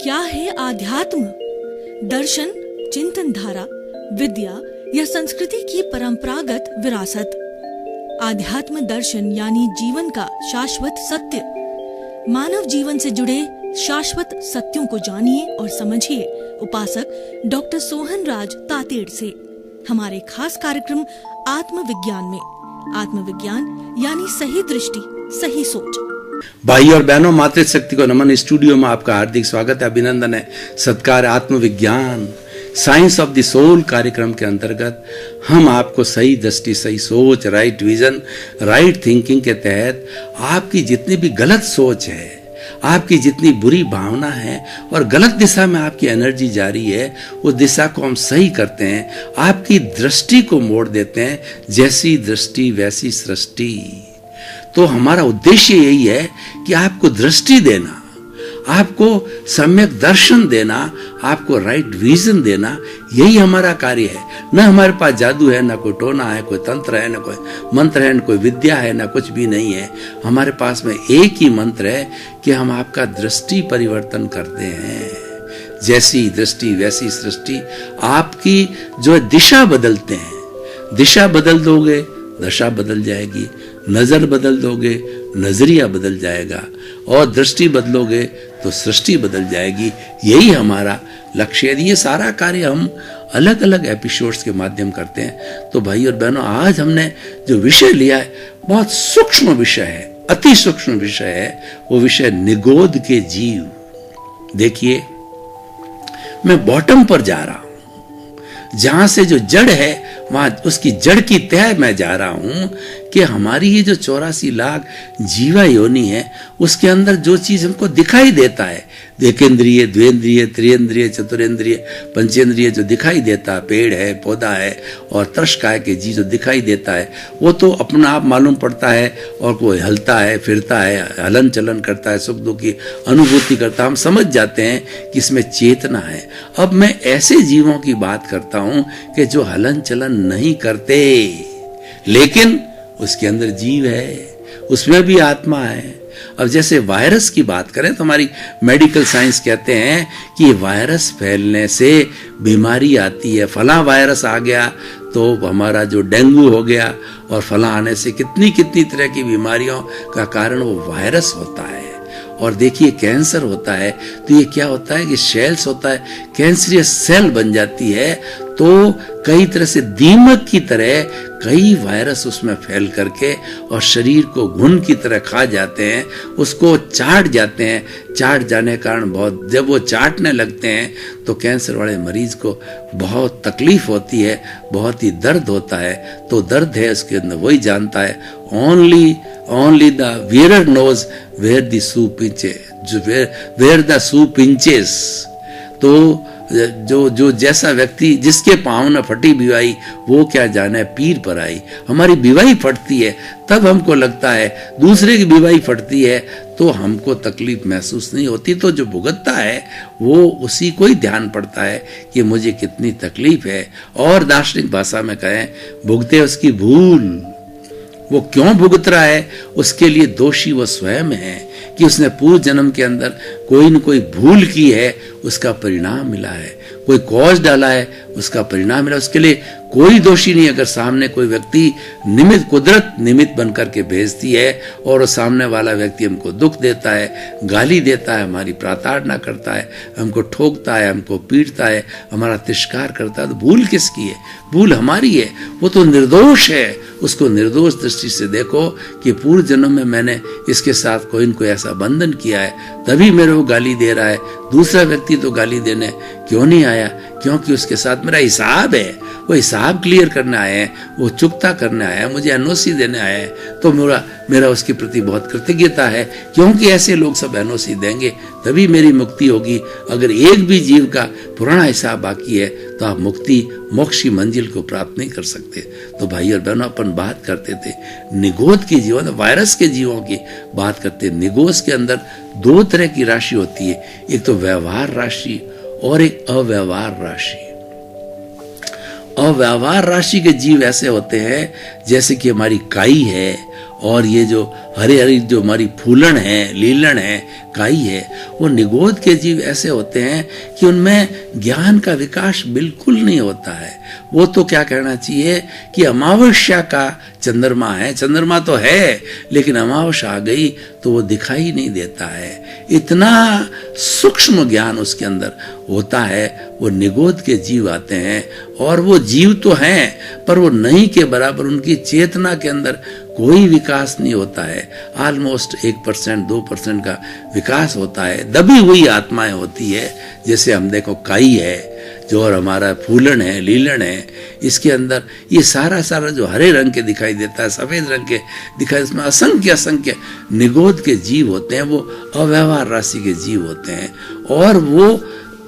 क्या है आध्यात्म? दर्शन, चिंतन धारा, विद्या या संस्कृति की परंपरागत विरासत। आध्यात्म दर्शन यानी जीवन का शाश्वत सत्य। मानव जीवन से जुड़े शाश्वत सत्यों को जानिए और समझिए उपासक डॉक्टर सोहन राज तातेड़ से हमारे खास कार्यक्रम आत्मविज्ञान में। आत्मविज्ञान यानी सही दृष्टि, सही सोच। भाई और बहनों, मातृशक्ति को नमन। स्टूडियो में आपका हार्दिक स्वागत है, अभिनंदन है, सत्कार। आत्मविज्ञान साइंस ऑफ द सोल कार्यक्रम के अंतर्गत हम आपको सही दृष्टि, सही सोच, राइट विजन, राइट थिंकिंग के तहत आपकी जितनी भी गलत सोच है, आपकी जितनी बुरी भावना है और गलत दिशा में आपकी एनर्जी जा रही है, उस दिशा को हम सही करते हैं, आपकी दृष्टि को मोड़ देते हैं। जैसी दृष्टि वैसी सृष्टि। तो हमारा उद्देश्य यही है कि आपको दृष्टि देना, आपको सम्यक दर्शन देना, आपको राइट विजन देना, यही हमारा कार्य है। न हमारे पास जादू है, न कोई टोना है, कोई तंत्र है, न कोई मंत्र है, न कोई विद्या है, न कुछ भी नहीं है। हमारे पास में एक ही मंत्र है कि हम आपका दृष्टि परिवर्तन करते हैं। जैसी दृष्टि वैसी सृष्टि। आपकी जो दिशा बदलते हैं, दिशा बदल दोगे दशा बदल जाएगी, नजर बदल दोगे नजरिया बदल जाएगा, और दृष्टि बदलोगे तो सृष्टि बदल जाएगी। यही हमारा लक्ष्य है। ये सारा कार्य हम अलग अलग एपिसोड्स के माध्यम करते हैं। तो भाई और बहनों, आज हमने जो विषय लिया है बहुत सूक्ष्म विषय है, अति सूक्ष्म विषय है। वो विषय निगोद के जीव। देखिए, मैं बॉटम पर जा रहा हूं, जहां से जो जड़ है वहां उसकी जड़ की तह मैं जा रहा हूं कि हमारी ये जो 84 लाख जीवा योनि है, उसके अंदर जो चीज हमको दिखाई देता है, एकेंद्रिय, द्वेंद्रिय, त्रियेंद्रिय, चतुरेंद्रिय, पंचेंद्रिय, जो दिखाई देता है, पेड़ है, पौधा है और तर्शकाय के जीव जो दिखाई देता है, वो तो अपना आप मालूम पड़ता है और कोई हलता है, फिरता है, हलन चलन करता है, सुख दुख की अनुभूति करता है। हम समझ जाते हैं कि इसमें चेतना है। अब मैं ऐसे जीवों की बात करता हूं कि जो हलन चलन नहीं करते, लेकिन उसके अंदर जीव है, उसमें भी आत्मा है। अब जैसे वायरस की बात करें तो हमारी मेडिकल साइंस कहते हैं कि वायरस फैलने से बीमारी आती है। फला वायरस आ गया तो हमारा जो डेंगू हो गया, और फला आने से कितनी कितनी तरह की बीमारियों का कारण वो वायरस होता है। और देखिए, कैंसर होता है तो ये क्या होता है कि सेल्स होता है, कैंसरियस सेल बन जाती है, तो कई तरह से दीमक की तरह कई वायरस उसमें फैल करके और शरीर को घुन की तरह खा जाते हैं, उसको चाट जाते हैं। चाट जाने के कारण बहुत, जब वो चाटने लगते हैं तो कैंसर वाले मरीज को बहुत तकलीफ होती है, बहुत ही दर्द होता है। तो दर्द है उसके अंदर, वही जानता है। Only the wearer knows where the shoe pinches, where the shoe pinches। तो जो जैसा व्यक्ति, जिसके पाँव न फटी बिवाई, वो क्या जाने पीर पर आई। हमारी बिवाई फटती है तब हमको लगता है, दूसरे की बिवाई फटती है तो हमको तकलीफ महसूस नहीं होती। तो जो भुगतता है वो उसी को ही ध्यान पड़ता है कि मुझे कितनी तकलीफ है। और दार्शनिक भाषा में कहें, भुगते उसकी भूल। वो क्यों भुगत रहा है, उसके लिए दोषी वो स्वयं है कि उसने पूर्व जन्म के अंदर कोई न कोई भूल की है, उसका परिणाम मिला है। कोई कॉज डाला है, उसका परिणाम मिला। उसके लिए कोई दोषी नहीं। अगर सामने कोई व्यक्ति निमित्त, कुदरत निमित्त बनकर के भेजती है और वो सामने वाला व्यक्ति हमको दुख देता है, गाली देता है, हमारी प्रार्थना करता है, हमको ठोकता है, हमको पीटता है, हमारा तिरस्कार करता है, तो भूल किसकी है? भूल हमारी है। वो तो निर्दोष है। उसको निर्दोष दृष्टि से देखो कि पूर्व जन्म में मैंने इसके साथ कोई न कोई ऐसा बंधन किया है, तभी मेरे को गाली दे रहा है। दूसरा व्यक्ति तो गाली देने क्यों नहीं आया? क्योंकि उसके साथ मेरा हिसाब है। वो हिसाब क्लियर करने आए हैं, वो चुकता करने आया है, मुझे एनओसी देने आया है। तो मेरा उसके प्रति बहुत कृतज्ञता है, क्योंकि ऐसे लोग सब एनओसी देंगे तभी मेरी मुक्ति होगी। अगर एक भी जीव का पुराना हिसाब बाकी है तो आप मुक्ति, मोक्ष की मंजिल को प्राप्त नहीं कर सकते। तो भाई और बहनों, अपन बात करते थे निगोद के जीवन, वायरस के जीवों की बात करते। निगोद के अंदर दो तरह की राशि होती है, एक तो व्यवहार राशि और एक अव्यवहार राशि। अव्यवहार राशि के जीव ऐसे होते हैं जैसे कि हमारी काई है और ये जो हरी हरी जो हमारी फूलन है, लीलन है, काई है, वो निगोद के जीव ऐसे होते हैं कि उनमें ज्ञान का विकास बिल्कुल नहीं होता है। वो तो क्या कहना चाहिए कि अमावस्या का चंद्रमा है, चंद्रमा तो है लेकिन अमावस्या आ गई तो वो दिखाई नहीं देता है। इतना सूक्ष्म ज्ञान उसके अंदर होता है। वो निगोद के जीव आते हैं और वो जीव तो हैं पर वो नहीं के बराबर, उनकी चेतना के अंदर कोई विकास नहीं होता है। ऑलमोस्ट 1% 2% का विकास होता है। दबी हुई आत्माएं होती है, जैसे हम देखो काई है जो, और हमारा फूलन है, लीलन है, इसके अंदर ये सारा जो हरे रंग के दिखाई देता है, सफेद रंग के दिखाई, इसमें असंख्य निगोद के जीव होते हैं। वो अव्यवहार राशि के जीव होते हैं और वो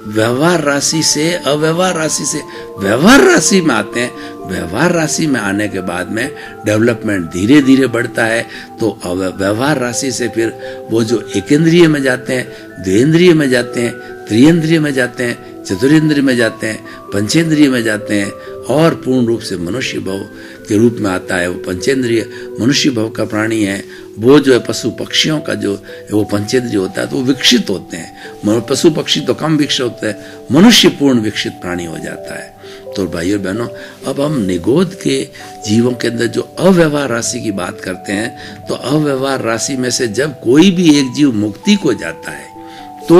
व्यवहार राशि से अव्यवहार राशि से व्यवहार राशि में आते हैं। व्यवहार राशि में आने के बाद में डेवलपमेंट धीरे धीरे बढ़ता है। तो व्यवहार राशि से फिर वो जो एकेंद्रिय में जाते हैं, द्विंद्रिय में जाते हैं, त्रियेंद्रिय में जाते हैं, चतुरेंद्रिय में जाते हैं, पंचेंद्रिय में जाते हैं और पूर्ण रूप से मनुष्य भव के रूप में आता है। वो पंचेंद्रिय मनुष्य भव का प्राणी है। वो जो है पशु पक्षियों का जो वो पंचेंद्रिय होता है तो वो विकसित होते हैं। पशु पक्षी तो कम विकसित होते हैं, मनुष्य पूर्ण विकसित प्राणी हो जाता है। तो भाइयों बहनों, अब हम निगोद के जीवों के अंदर जो अव्यवहार राशि की बात करते हैं, तो अव्यवहार राशि में से जब कोई भी एक जीव मुक्ति को जाता है तो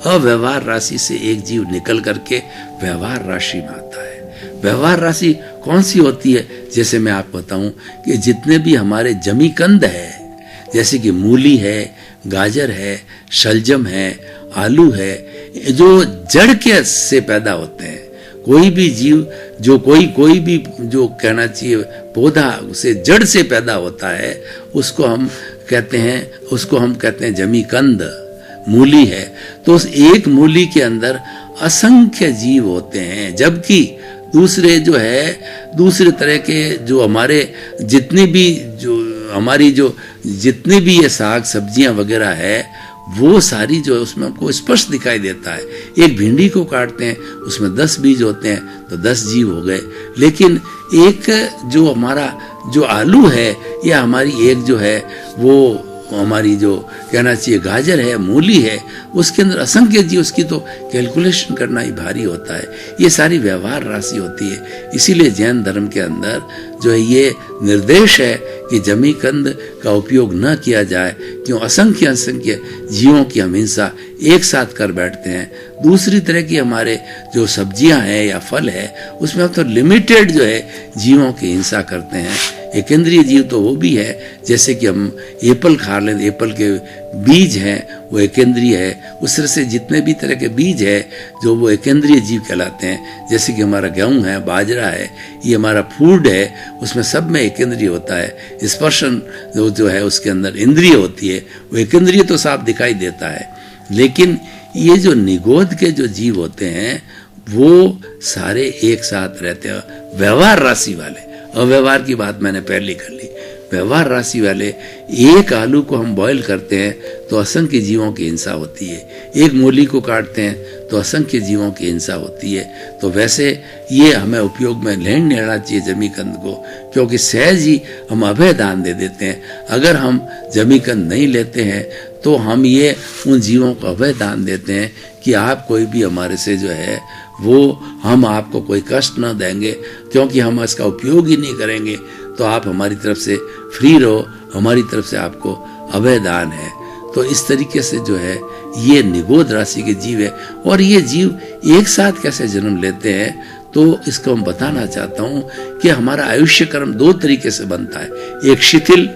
अव्यवहार राशि से एक जीव निकल करके व्यवहार राशि में आता है। व्यवहार राशि कौन सी होती है? जैसे मैं आपको बताऊं कि जितने भी हमारे जमीकंद है, जैसे कि मूली है, गाजर है, शलजम है, आलू है, जो जड़ के से पैदा होते हैं। कोई भी जीव जो कोई भी जो कहना चाहिए पौधा उसे जड़ से पैदा होता है, उसको हम कहते हैं जमीकंद, मूली है। तो उस एक मूली के अंदर असंख्य जीव होते हैं, जबकि दूसरे तरह के जो हमारे जितने भी ये साग सब्जियां वगैरह है, वो सारी जो है उसमें हमको स्पष्ट दिखाई देता है। एक भिंडी को काटते हैं, उसमें 10 बीज होते हैं तो 10 जीव हो गए। लेकिन एक जो हमारा जो आलू है या हमारी एक जो है वो हमारी जो कहना चाहिए गाजर है, मूली है, उसके अंदर असंख्य जीव, उसकी तो कैलकुलेशन करना ही भारी होता है। ये सारी व्यवहार राशि होती है। इसीलिए जैन धर्म के अंदर जो है ये निर्देश है कि जमीकंद का उपयोग न किया जाए, क्यों असंख्य जीवों की हम हिंसा एक साथ कर बैठते हैं। दूसरी तरह की हमारे जो सब्जियां हैं या फल है, उसमें हम तो लिमिटेड जो है जीवों की हिंसा करते हैं। एकेंद्रीय जीव तो वो भी है, जैसे कि हम एप्पल खा लें, एप्पल के बीज हैं वो एकेंद्रीय है। उस तरह से जितने भी तरह के बीज है जो वो एकेंद्रीय जीव कहलाते हैं। जैसे कि हमारा गेहूं है, बाजरा है, ये हमारा फूड है, उसमें सब में एकेंद्रीय होता है। स्पर्शन जो है उसके अंदर इंद्रिय होती है, वो एकेंद्रीय तो साफ दिखाई देता है। लेकिन ये जो निगोद के जो जीव होते हैं वो सारे एक साथ रहते हैं। व्यवहार राशि वाले, अव्यवहार की बात मैंने पहले कर ली। व्यवहार राशि वाले, एक आलू को हम बॉईल करते हैं तो असंख्य जीवों की हिंसा होती है। एक मूली को काटते हैं तो असंख्य जीवों की हिंसा होती है। तो वैसे ये हमें उपयोग में नहीं लेना चाहिए जमीकंद को, क्योंकि सहज ही हम अभय दान दे देते हैं। अगर हम जमीकंद नहीं लेते हैं तो हम ये उन जीवों को अभय दान देते हैं कि आप कोई भी हमारे से जो है वो हम आपको कोई कष्ट न देंगे, क्योंकि हम इसका उपयोग ही नहीं करेंगे। तो आप हमारी तरफ से फ्री रहो, हमारी तरफ से आपको अभय दान है। तो इस तरीके से जो है ये निगोद राशि के जीव है। और ये जीव एक साथ कैसे जन्म लेते हैं, तो इसको मैं बताना चाहता हूं कि हमारा आयुष्य कर्म 2 तरीके से बनता है, एक शिथिल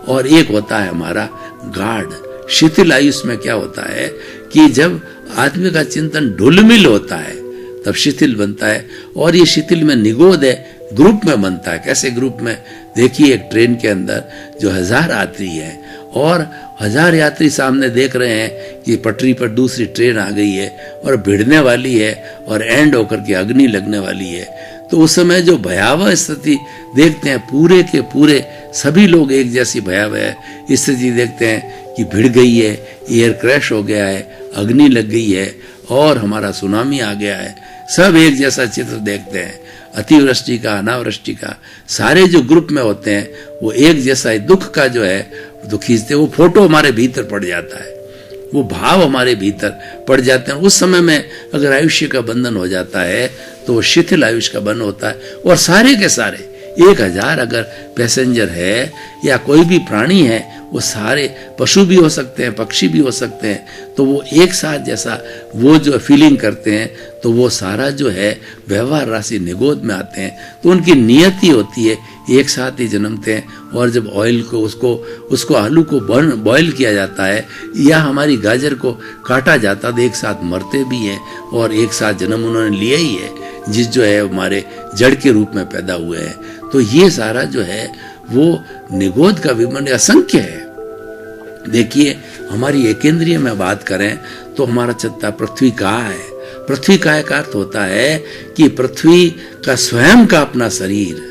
और एक होता है हमारा गाढ़। शिथिल आयुष में क्या होता है कि जब आदमी का चिंतन ढुलमिल होता है तब शिथिल बनता है। और ये शिथिल में निगोद है, ग्रुप में बनता है। कैसे ग्रुप में? देखिए एक ट्रेन के अंदर जो 1000 यात्री है और 1000 यात्री सामने देख रहे हैं कि पटरी पर दूसरी ट्रेन आ गई है और भिड़ने वाली है और एंड होकर के अग्नि लगने वाली है। तो उस समय जो भयावह स्थिति देखते हैं, पूरे के पूरे सभी लोग एक जैसी भयावह स्थिति देखते हैं कि भिड़ गई है, एयर क्रैश हो गया है, अग्नि लग गई है और हमारा सुनामी आ गया है। सब एक जैसा चित्र देखते हैं, अतिवृष्टि का, अनावृष्टि का। सारे जो ग्रुप में होते हैं वो एक जैसा दुख का जो है तो खींचते, वो फोटो हमारे भीतर पड़ जाता है। वो भाव हमारे भीतर पड़ जाते हैं। उस समय में अगर आयुष्य का बंधन हो जाता है तो वो शिथिल आयुष्य का बंधन होता है। और सारे के सारे 1000 अगर पैसेंजर है या कोई भी प्राणी है, वो सारे पशु भी हो सकते हैं, पक्षी भी हो सकते हैं, तो वो एक साथ जैसा वो जो फीलिंग करते हैं, तो वो सारा जो है व्यवहार राशि निगोद में आते हैं। तो उनकी नियति होती है एक साथ ही जन्मते हैं। और जब ऑयल को उसको आलू को बॉयल किया जाता है या हमारी गाजर को काटा जाता है, तो एक साथ मरते भी हैं और एक साथ जन्म उन्होंने लिया ही है, जिस जो है हमारे जड़ के रूप में पैदा हुए हैं। तो ये सारा जो है वो निगोद का विमंड असंख्य है। देखिए, हमारी एकेंद्रिय में बात करें तो हमारा चलता पृथ्वी का है। पृथ्वी का अर्थ होता है कि पृथ्वी का स्वयं का अपना शरीर,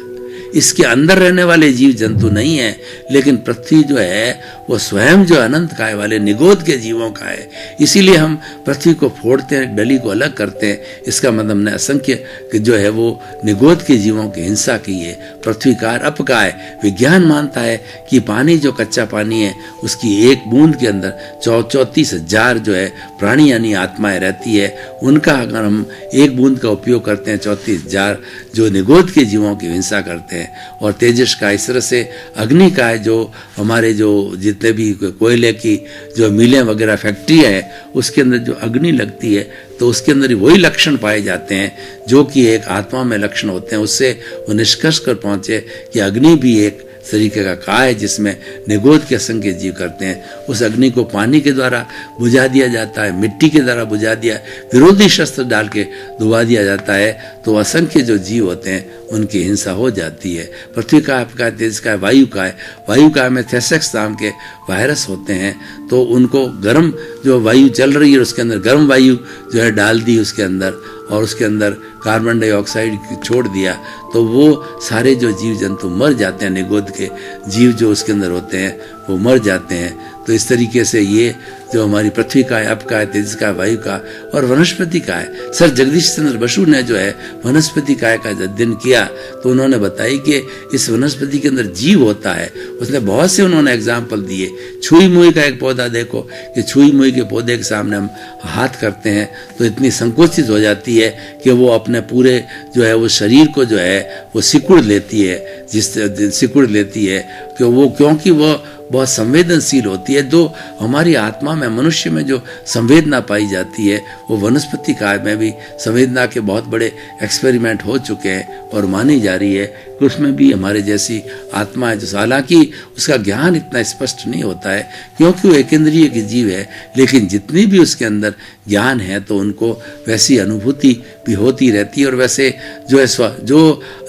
इसके अंदर रहने वाले जीव जंतु नहीं है, लेकिन पृथ्वी जो है वो स्वयं जो अनंत काय वाले निगोद के जीवों का है। इसीलिए हम पृथ्वी को फोड़ते हैं, डली को अलग करते हैं। इसका मतलब हमने असंख्य जो है वो निगोद के जीवों की हिंसा की है। पृथ्वी का अपकाय, विज्ञान मानता है कि पानी जो कच्चा पानी है उसकी एक बूंद के अंदर 34,000 जो है प्राणी यानी आत्माएं रहती है। उनका अगर हम एक बूंद का उपयोग करते हैं, 34,000 जो निगोद के जीवों की हिंसा करते हैं। और तेजस का, इस तरह से अग्नि का है, जो हमारे जो जितने भी कोयले की जो मिलें वगैरह फैक्ट्री है, उसके अंदर जो अग्नि लगती है तो उसके अंदर वही लक्षण पाए जाते हैं जो कि एक आत्मा में लक्षण होते हैं। उससे वो निष्कर्ष कर पहुंचे कि अग्नि भी एक तरीके का काय है जिसमें निगोद के असंख्य जीव करते हैं। उस अग्नि को पानी के द्वारा बुझा दिया जाता है, मिट्टी के द्वारा बुझा दिया, विरोधी शस्त्र डाल के डुबा दिया जाता है, तो असंख्य जो जीव होते हैं उनकी हिंसा हो जाती है। पृथ्वी का, आपका तेज का, वायु का है। वायु का में थेसेक्स नाम के वायरस होते हैं, तो उनको गर्म जो वायु चल रही है उसके अंदर गर्म वायु जो है डाल दी उसके अंदर, और उसके अंदर कार्बन डाइऑक्साइड छोड़ दिया, तो वो सारे जो जीव जंतु मर जाते हैं। निगोद के जीव जो उसके अंदर होते हैं वो मर जाते हैं। तो इस तरीके से ये जो हमारी पृथ्वी का है, अप का है, तेज का, वायु का और वनस्पति का है। सर जगदीश चंद्र बसु ने जो है वनस्पति काय का अध्ययन किया तो उन्होंने बताई कि इस वनस्पति के अंदर जीव होता है। उसने बहुत से उन्होंने एग्जाम्पल दिए। छुई मुई का एक पौधा देखो कि छुई मुई के पौधे के सामने हम हाथ करते हैं तो इतनी संकोचित हो जाती है कि वो अपने पूरे जो है वो शरीर को जो है वो सिकुड़ लेती है, सिकुड़ लेती है कि वो, क्योंकि वो बहुत संवेदनशील होती है। जो हमारी आत्मा में, मनुष्य में जो संवेदना पाई जाती है, वो वनस्पति काय में भी संवेदना के बहुत बड़े एक्सपेरिमेंट हो चुके हैं और मानी जा रही है कि उसमें भी हमारे जैसी आत्मा है। जो हालांकि उसका ज्ञान इतना स्पष्ट नहीं होता है क्योंकि वो एक इंद्रिय की जीव है, लेकिन जितनी भी उसके अंदर ज्ञान है तो उनको वैसी अनुभूति भी होती रहती है। और वैसे जो है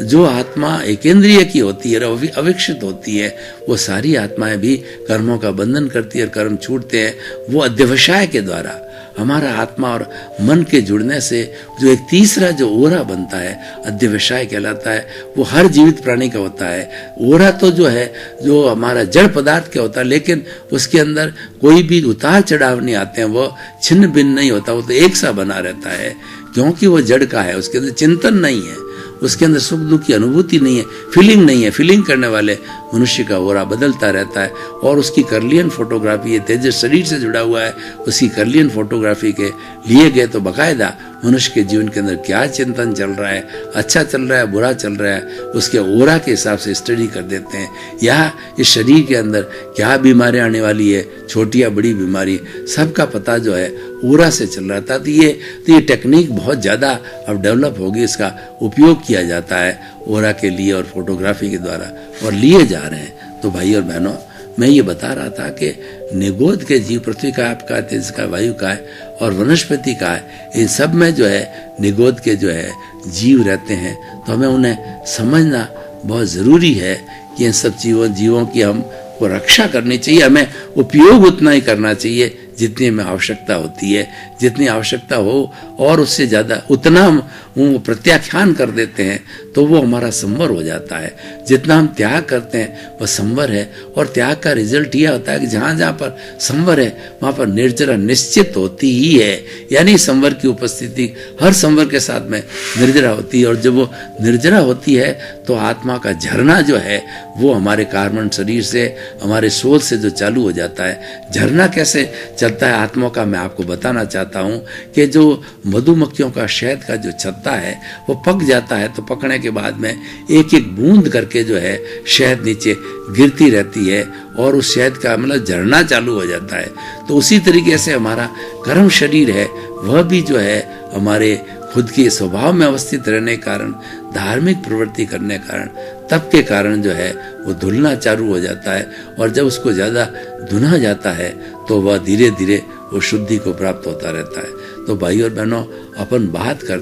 जो आत्मा एक इंद्रिय की होती है, अविकसित होती है, वो सारी आत्माएं भी कर्मों का बंधन करती है और कर्म छूटते हैं। वो अध्यवसाय के द्वारा हमारा आत्मा और मन के जुड़ने से जो एक तीसरा जो ओरा बनता है, अध्यवसाय कहलाता है, वो हर जीवित प्राणी का होता है। ओरा तो जो है जो हमारा जड़ पदार्थ का होता है, लेकिन उसके अंदर कोई भी उतार चढ़ाव नहीं आते हैं, वो छिन्न भिन्न नहीं होता, वो तो एक सा बना रहता है क्योंकि वो जड़ का है। उसके अंदर चिंतन नहीं है, उसके अंदर सुख दुख की अनुभूति नहीं है, फीलिंग नहीं है। फीलिंग करने वाले मनुष्य का ओरा बदलता रहता है और उसकी कर्लियन फोटोग्राफी, ये तेजस शरीर से जुड़ा हुआ है, उसकी कर्लियन फोटोग्राफी के लिए गए तो बाकायदा मनुष्य के जीवन के अंदर क्या चिंतन चल रहा है, अच्छा चल रहा है, बुरा चल रहा है, उसके ओरा के हिसाब से स्टडी कर देते हैं। या इस शरीर के अंदर क्या बीमारी आने वाली है, छोटी या बड़ी बीमारी, सबका पता जो है ओरा से चल रहा था। तो ये टेक्निक बहुत ज़्यादा अब डेवलप होगी, इसका उपयोग किया जाता है ओरा के लिए और फोटोग्राफी के द्वारा, और लिए जा रहे हैं। तो भाई और बहनों, मैं ये बता रहा था कि निगोद के जीव पृथ्वी का, आपका, तेज का, वायु का है और वनस्पति का है, इन सब में जो है निगोद के जो है जीव रहते हैं। तो हमें उन्हें समझना बहुत ज़रूरी है कि इन सब जीवों की हमको रक्षा करनी चाहिए। हमें उपयोग उतना ही करना चाहिए जितनी हमें आवश्यकता होती है, जितनी आवश्यकता हो, और उससे ज़्यादा उतना हम वो प्रत्याख्यान कर देते हैं तो वो हमारा संवर हो जाता है। जितना हम त्याग करते हैं वह संवर है, और त्याग का रिजल्ट यह होता है कि जहाँ जहाँ पर संवर है वहाँ पर निर्जरा निश्चित होती ही है, यानी संवर की उपस्थिति हर संवर के साथ में निर्जरा होती है। और जब वो निर्जरा होती है तो आत्मा का झरना जो है वो हमारे कार्बन शरीर से, हमारे सोल से जो चालू हो जाता है। झरना कैसे चलता है आत्मा का मैं आपको बताना चाहता हूँ कि जो मधुमक्खियों का शहद का जो छत्ता है वो पक जाता है, तो पकने के बाद में एक एक बूंद करके जो है शहद नीचे गिरती रहती है और उस शहद का मतलब झरना चालू हो जाता है। तो उसी तरीके से हमारा कर्म शरीर है वह भी जो है हमारे खुद के स्वभाव में अवस्थित रहने के कारण, धार्मिक प्रवृत्ति करने के कारण, तप के कारण जो है वो धुलना चालू हो जाता है। और जब उसको ज़्यादा धुना जाता है तो वह धीरे धीरे वो शुद्धि को प्राप्त होता रहता है। तो भाई और बहनों, अपन बात कर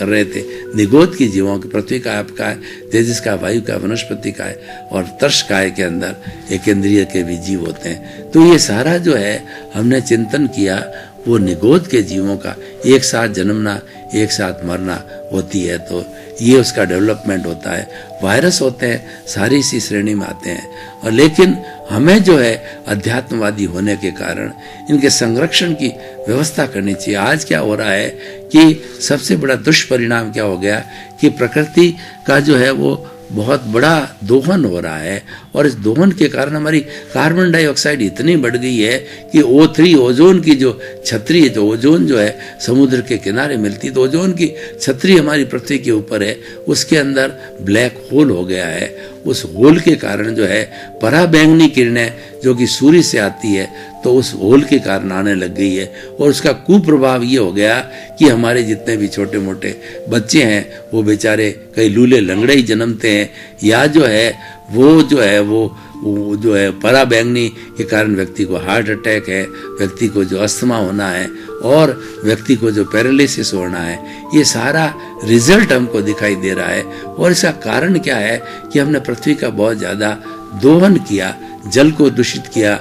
रहे थे निगोद की जीवों की, पृथ्वी का, आपका है, तेजस का, वायु का, वनस्पति का है और तर्श काय के अंदर एक इंद्रिय के भी जीव होते हैं। तो ये सारा जो है हमने चिंतन किया वो निगोद के जीवों का, एक साथ जन्मना एक साथ मरना होती है, तो ये उसका डेवलपमेंट होता है। वायरस होते हैं सारी इसी श्रेणी में आते हैं, और लेकिन हमें जो है अध्यात्मवादी होने के कारण इनके संरक्षण की व्यवस्था करनी चाहिए। आज क्या हो रहा है कि सबसे बड़ा दुष्परिणाम क्या हो गया कि प्रकृति का जो है वो बहुत बड़ा दोहन हो रहा है, और इस दोहन के कारण हमारी कार्बन डाइऑक्साइड इतनी बढ़ गई है कि O3 ओजोन की जो छतरी है, जो ओजोन जो है समुद्र के किनारे मिलती है, तो ओजोन की छतरी हमारी पृथ्वी के ऊपर है, उसके अंदर ब्लैक होल हो गया है। उस होल के कारण जो है पराबैंगनी किरणें जो कि सूर्य से आती है तो उस होल के कारण आने लग गई है, और उसका कुप्रभाव ये हो गया कि हमारे जितने भी छोटे मोटे बच्चे हैं वो बेचारे कई लूले लंगड़े ही जन्मते हैं, या जो है वो जो है पराबैंगनी के कारण व्यक्ति को हार्ट अटैक है, व्यक्ति को जो अस्थमा होना है और व्यक्ति को जो पैरालिसिस होना है, ये सारा रिजल्ट हमको दिखाई दे रहा है। और इसका कारण क्या है कि हमने पृथ्वी का बहुत ज़्यादा दोहन किया, जल को दूषित किया,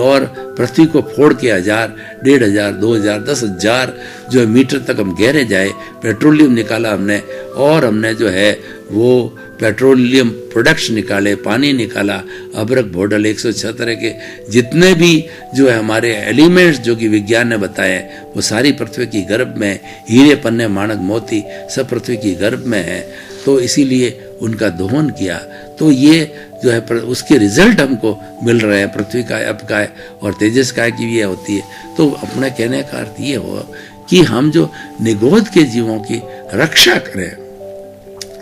और पृथ्वी को फोड़ के 1000, 1500, 2000, 10,000 जो है मीटर तक हम गहरे जाए, पेट्रोलियम निकाला हमने, और हमने जो है वो पेट्रोलियम प्रोडक्ट्स निकाले, पानी निकाला, अभ्रक भोडल 106 तरह के जितने भी जो है हमारे एलिमेंट्स जो कि विज्ञान ने बताए वो सारी पृथ्वी की गर्भ में, हीरे पन्ने माणक मोती सब पृथ्वी की गर्भ में है। तो इसीलिए उनका दोहन किया, तो ये जो है उसके रिजल्ट हमको मिल रहे हैं। पृथ्वी का, अप का और तेजस काय की भी होती है। तो अपने कहने का अर्थ ये हो कि हम जो निगोद के जीवों की रक्षा करें,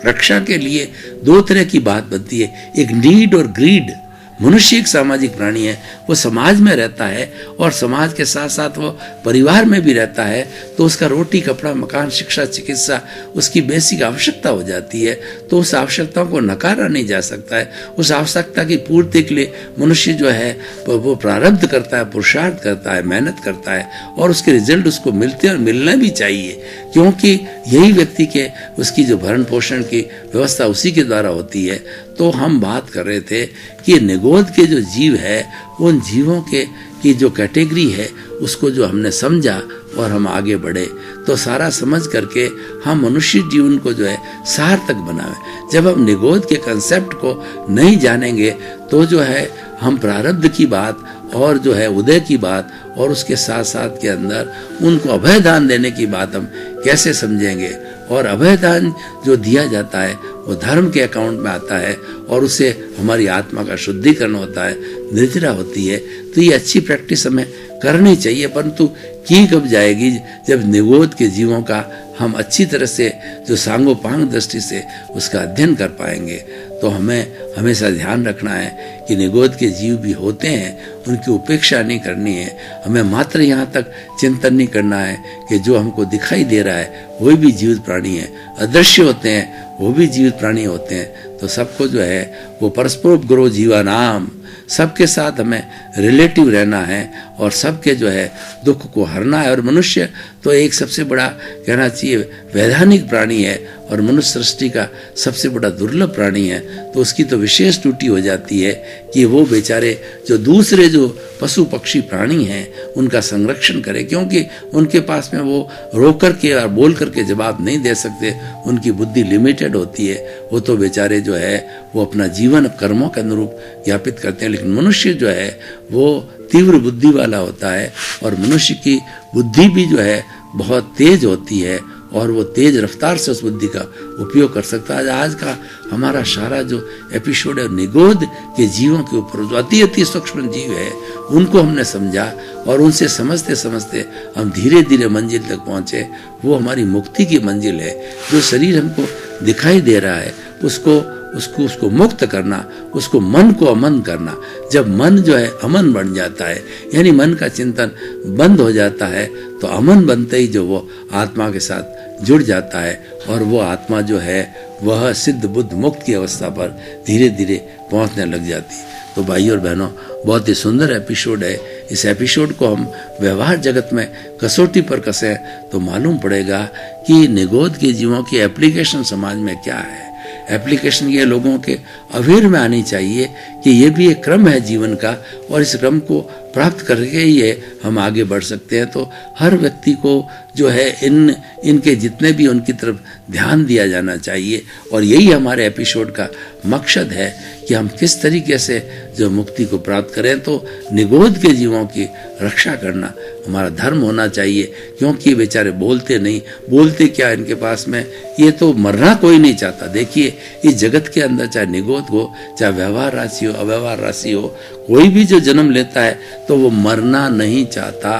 रक्षा के लिए दो तरह की बात बनती है, एक नीड और ग्रीड। मनुष्य एक सामाजिक प्राणी है, वो समाज में रहता है और समाज के साथ साथ वो परिवार में भी रहता है, तो उसका रोटी कपड़ा मकान शिक्षा चिकित्सा उसकी बेसिक आवश्यकता हो जाती है। तो उस आवश्यकताओं को नकारा नहीं जा सकता है। उस आवश्यकता की पूर्ति के लिए मनुष्य जो है वो प्रारब्ध करता है, पुरुषार्थ करता है, मेहनत करता है, और उसके रिजल्ट उसको मिलते और मिलना भी चाहिए, क्योंकि यही व्यक्ति के उसकी जो भरण पोषण की व्यवस्था उसी के द्वारा होती है। तो हम बात कर रहे थे कि निगोद के जो जीव है उन जीवों के की जो कैटेगरी है उसको जो हमने समझा और हम आगे बढ़े, तो सारा समझ करके हम मनुष्य जीवन को जो है सार्थक बनावे। जब हम निगोद के कंसेप्ट को नहीं जानेंगे तो जो है हम प्रारब्ध की बात और जो है उदय की बात और उसके साथ साथ के अंदर उनको अभय दान देने की बात हम कैसे समझेंगे। और अभय दान जो दिया जाता है वो धर्म के अकाउंट में आता है और उससे हमारी आत्मा का शुद्धिकरण होता है, निर्जरा होती है। तो ये अच्छी प्रैक्टिस हमें करनी चाहिए, परंतु की कब जाएगी जब निगोद के जीवों का हम अच्छी तरह से जो सांगोपांग दृष्टि से उसका अध्ययन कर पाएंगे। तो हमें हमेशा ध्यान रखना है कि निगोद के जीव भी होते हैं, उनकी उपेक्षा नहीं करनी है। हमें मात्र यहाँ तक चिंतन नहीं करना है कि जो हमको दिखाई दे रहा है वही भी जीवित प्राणी है, अदृश्य होते हैं वो भी जीवित प्राणी होते हैं। तो सबको जो है वो परस्परोपग्रो जीवानाम सबके साथ हमें रिलेटिव रहना है और सबके जो है दुख को हरना है। और मनुष्य तो एक सबसे बड़ा कहना चाहिए वैधानिक प्राणी है और मनुष्य सृष्टि का सबसे बड़ा दुर्लभ प्राणी है। तो उसकी तो विशेष ड्यूटी हो जाती है कि वो बेचारे जो दूसरे जो पशु पक्षी प्राणी हैं उनका संरक्षण करे, क्योंकि उनके पास में वो रो करके और बोल करके जवाब नहीं दे सकते, उनकी बुद्धि लिमिटेड होती है। वो तो बेचारे जो है वो अपना जीवन कर्मों के अनुरूप ज्ञापित करते हैं। लेकिन मनुष्य जो है वो तीव्र बुद्धि वाला होता है और मनुष्य की बुद्धि भी जो है बहुत तेज होती है और वो तेज रफ्तार से उस बुद्धि का उपयोग कर सकता है। आज का हमारा सारा जो एपिसोड है निगोद के जीवों के ऊपर, जो अति सूक्ष्म जीव है उनको हमने समझा और उनसे समझते समझते हम धीरे धीरे मंजिल तक पहुंचे। वो हमारी मुक्ति की मंजिल है। जो शरीर हमको दिखाई दे रहा है उसको मुक्त करना, उसको मन को अमन करना। जब मन जो है अमन बन जाता है, यानी मन का चिंतन बंद हो जाता है, तो अमन बनते ही जो वो आत्मा के साथ जुड़ जाता है और वो आत्मा जो है वह सिद्ध बुद्ध मुक्त की अवस्था पर धीरे धीरे पहुंचने लग जाती है। तो भाइयों और बहनों, बहुत ही सुंदर एपिसोड है। इस एपिसोड को हम व्यवहार जगत में कसौटी पर कसें तो मालूम पड़ेगा कि निगोद के जीवों की एप्लीकेशन समाज में क्या है। एप्लीकेशन ये लोगों के अवेयर में आनी चाहिए कि ये भी एक क्रम है जीवन का और इस क्रम को प्राप्त करके ही हम आगे बढ़ सकते हैं। तो हर व्यक्ति को जो है इनके जितने भी उनकी तरफ ध्यान दिया जाना चाहिए और यही हमारे एपिसोड का मकसद है कि हम किस तरीके से जो मुक्ति को प्राप्त करें। तो निगोद के जीवों की रक्षा करना हमारा धर्म होना चाहिए, क्योंकि बेचारे बोलते नहीं, बोलते क्या इनके पास में, ये तो मरना कोई नहीं चाहता। देखिए इस जगत के अंदर चाहे निगोद हो, चाहे व्यवहार राशि हो, अव्यवहार राशि हो, कोई भी जो जन्म लेता है तो वो मरना नहीं चाहता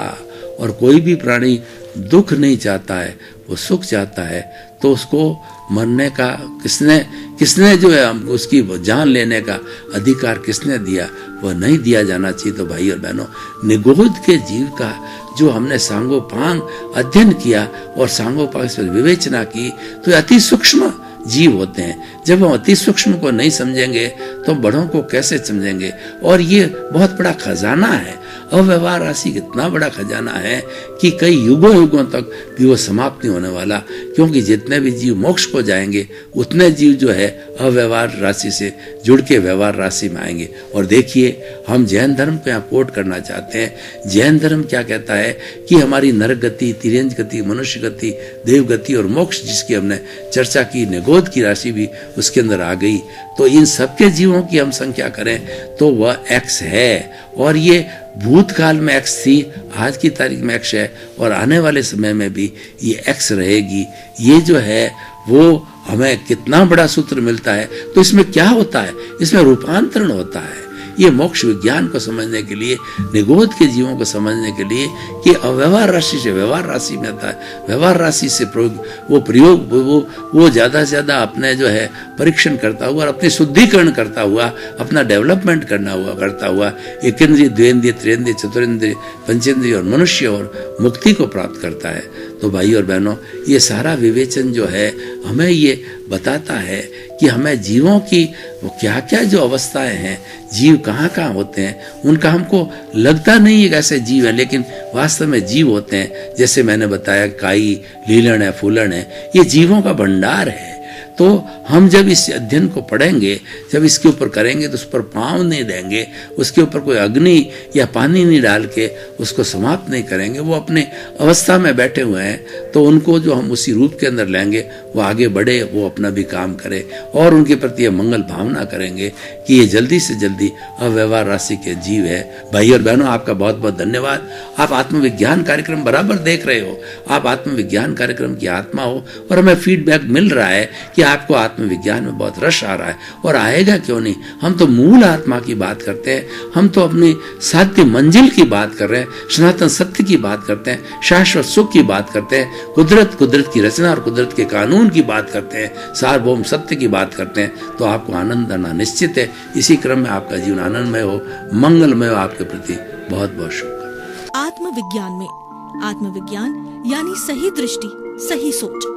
और कोई भी प्राणी दुख नहीं चाहता है, वो सुख चाहता है। तो उसको मरने का किसने जो है उसकी जान लेने का अधिकार किसने दिया? वह नहीं दिया जाना चाहिए। तो भाई और बहनों, निगोद के जीव का जो हमने सांगोपांग अध्ययन किया और सांगोपांग से विवेचना की, तो अति सूक्ष्म जीव होते हैं। जब हम अति सूक्ष्म को नहीं समझेंगे तो बड़ों को कैसे समझेंगे? और ये बहुत बड़ा खजाना है। अव्यवहार राशि कितना बड़ा खजाना है कि कई युगों तक भी वो समाप्त नहीं होने वाला, क्योंकि जितने भी जीव मोक्ष को जाएंगे उतने जीव जो है अव्यवहार राशि से जुड़ के व्यवहार राशि में आएंगे। और देखिए, हम जैन धर्म को यहाँ कोट करना चाहते हैं। जैन धर्म क्या कहता है कि हमारी नरक गति, तिर्यंज गति, मनुष्य गति, देव गति और मोक्ष, जिसकी हमने चर्चा की, निगोद की राशि भी उसके अंदर आ गई। तो इन सबके जीवों की हम संख्या करें तो वह एक्स है, और ये भूतकाल में एक्स थी, आज की तारीख में एक्स है और आने वाले समय में भी ये एक्स रहेगी। ये जो है वो हमें कितना बड़ा सूत्र मिलता है। तो इसमें क्या होता है? इसमें रूपांतरण होता है। ये मोक्ष विज्ञान को समझने के लिए, निगोद के जीवों को समझने के लिए कि अव्यवहार राशि से व्यवहार राशि में आता है, व्यवहार राशि से प्रयोग वो ज्यादा से ज्यादा अपने जो है परीक्षण करता हुआ और अपनी शुद्धिकरण करता हुआ, अपना डेवलपमेंट करता हुआ एकेंद्रिय, द्विंद्रिय, त्रिंद्रिय, चतुरेंद्रिय, पंचेंद्रिय और मनुष्य और मुक्ति को प्राप्त करता है। तो भाई और बहनों, ये सारा विवेचन जो है हमें ये बताता है कि हमें जीवों की वो क्या क्या जो अवस्थाएं हैं, जीव कहाँ कहाँ होते हैं, उनका हमको लगता नहीं है कैसे जीव है, लेकिन वास्तव में जीव होते हैं। जैसे मैंने बताया, काई, लीलन है, फूलन है, ये जीवों का भंडार है। तो हम जब इस अध्ययन को पढ़ेंगे, जब इसके ऊपर करेंगे, तो उस पर पाँव नहीं देंगे, उसके ऊपर कोई अग्नि या पानी नहीं डाल के उसको समाप्त नहीं करेंगे। वो अपने अवस्था में बैठे हुए हैं, तो उनको जो हम उसी रूप के अंदर लेंगे, वो आगे बढ़े, वो अपना भी काम करे और उनके प्रति मंगल भावना करेंगे कि ये जल्दी से जल्दी अव्यवहार राशि के जीव है। भाई और बहनों, आपका बहुत बहुत धन्यवाद। आप आत्मविज्ञान कार्यक्रम बराबर देख रहे हो, आप आत्मविज्ञान कार्यक्रम की आत्मा हो और हमें फीडबैक मिल रहा है कि आपको आत्मविज्ञान में बहुत रस आ रहा है। और आएगा क्यों नहीं? हम तो मूल आत्मा की बात करते हैं, हम तो अपनी साध्य मंजिल की बात कर रहे हैं, सनातन सत्य की बात करते हैं, शाश्वत सुख की बात करते हैं, कुदरत की रचना और कुदरत के कानून की बात करते हैं, सार्वभौम सत्य की बात करते हैं। तो आपको आनंद आना निश्चित है। इसी क्रम में आपका जीवन आनंदमय हो, मंगलमय हो। आपके प्रति बहुत बहुत शुभकामनाएं। आत्मविज्ञान में आत्मविज्ञान यानी सही दृष्टि, सही सोच।